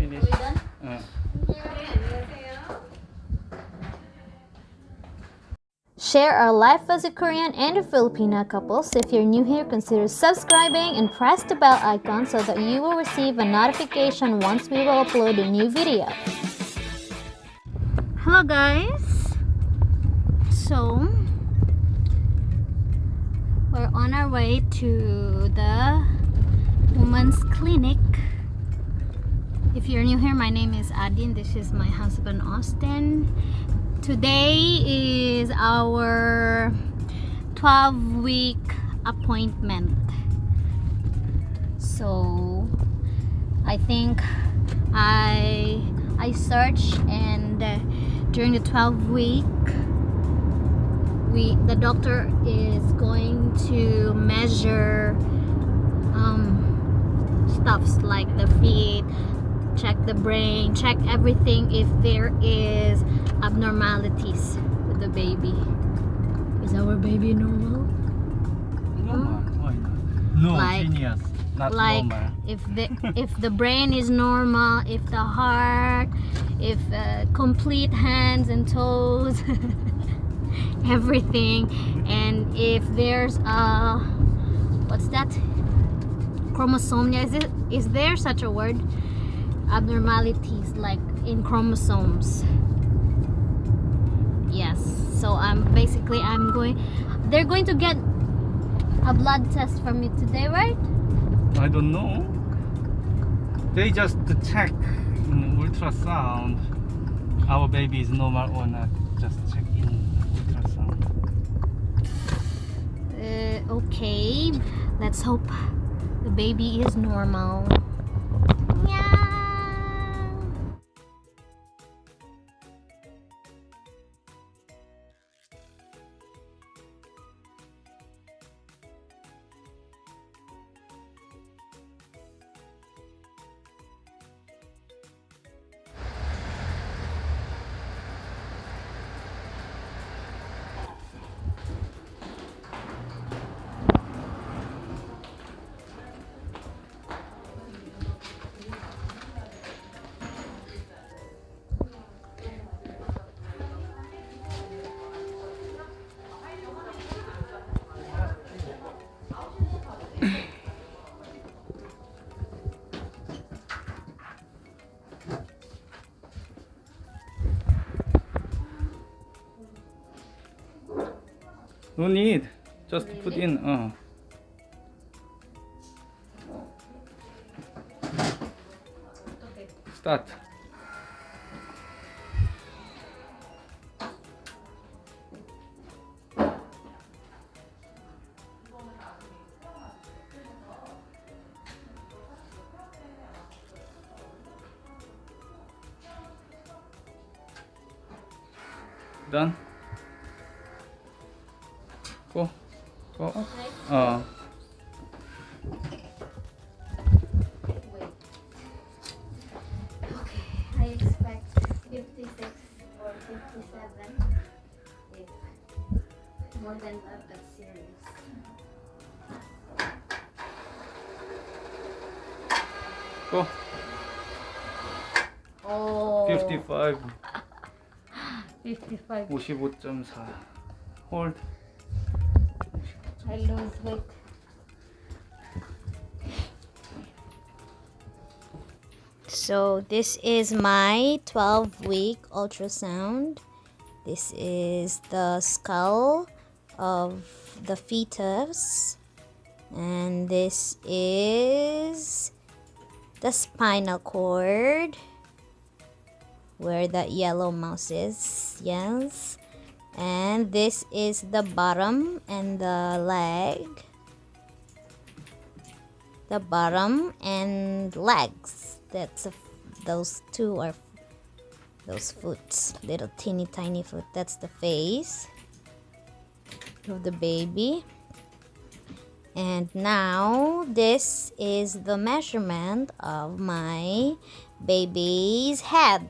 finish. Share our life as a Korean and a Filipino couples. If you're new here, consider subscribing and press the bell icon so that you will receive a notification once we will upload a new video. Hello guys! So, we're on our way to the women's clinic. If you're new here, my name is Adin. This is my husband Austin. Today is our 12-week appointment. So I think I searched, and during the 12-week the doctor is going to measure stuffs like the feet, check the brain, check everything if there is abnormalities with the baby. Is our baby normal? Normal. Why not? No, Like- genius. Not Like normal. if the brain is normal, if the heart, if complete hands and toes, everything, and if there's what's that? Chromosome? Is there such a word? Abnormalities like in chromosomes. Yes. So they're going to get a blood test from you today, right? I don't know. They just check in ultrasound. Our baby is normal or not. Just check in ultrasound. Okay. Let's hope the baby is normal. Meow. No need. Just put in. Start. Done. Go. Go. Okay. I expect 56 or 57. If more than that, that's serious. Go. Oh. 55. 55. 55.4. Hold. I lose weight. So this is my 12-week ultrasound. This is the skull of the fetus, and this is the spinal cord where that yellow mouse is. Yes. And this is the bottom and the leg. The bottom and legs. Those two are those foot, little teeny tiny foot. That's the face of the baby. And now this is the measurement of my baby's head.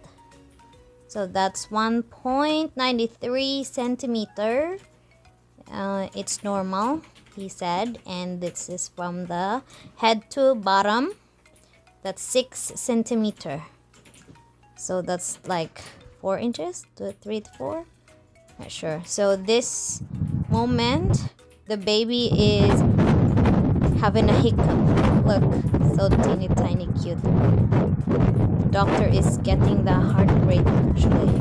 So that's 1.93 centimeter. It's normal, he said. And this is from the head to bottom. That's 6 centimeter. So that's like 4 inches to 3 to 4. Not sure. So this moment, the baby is having a hiccup. Look, so teeny tiny cute. Doctor is getting the heart rate actually.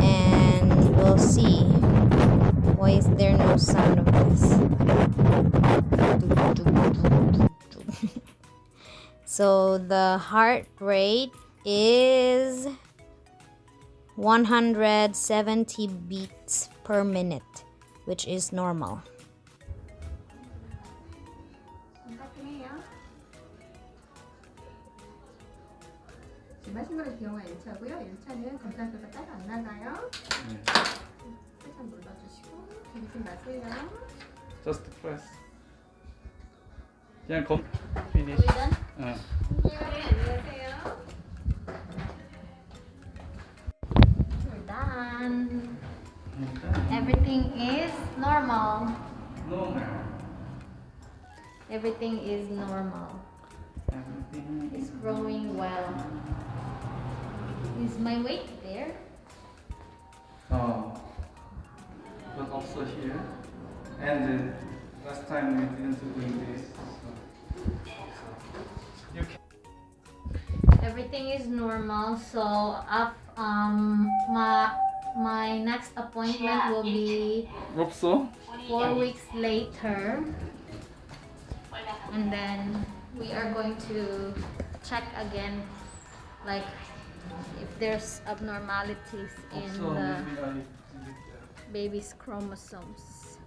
And we'll see. Why is there no sound of this? So the heart rate is 170 beats per minute, which is normal. 마지막에 경우가 1차고요. 1차는 검사표가 따로 안 나가요. 살짝 눌러주시고 들이지 마세요. Just press. 그냥 검. Finish. 응. 안녕하세요. We're done. Everything is normal. Normal. Everything is normal. Everything It's growing well. Is my weight there? Oh. But also here. And last time we didn't do this. So you can. Everything is normal. So my next appointment will be 없어? 4 weeks later, and then we are going to check again, like if there's abnormalities in 없어. the Maybe I did it. baby's chromosomes.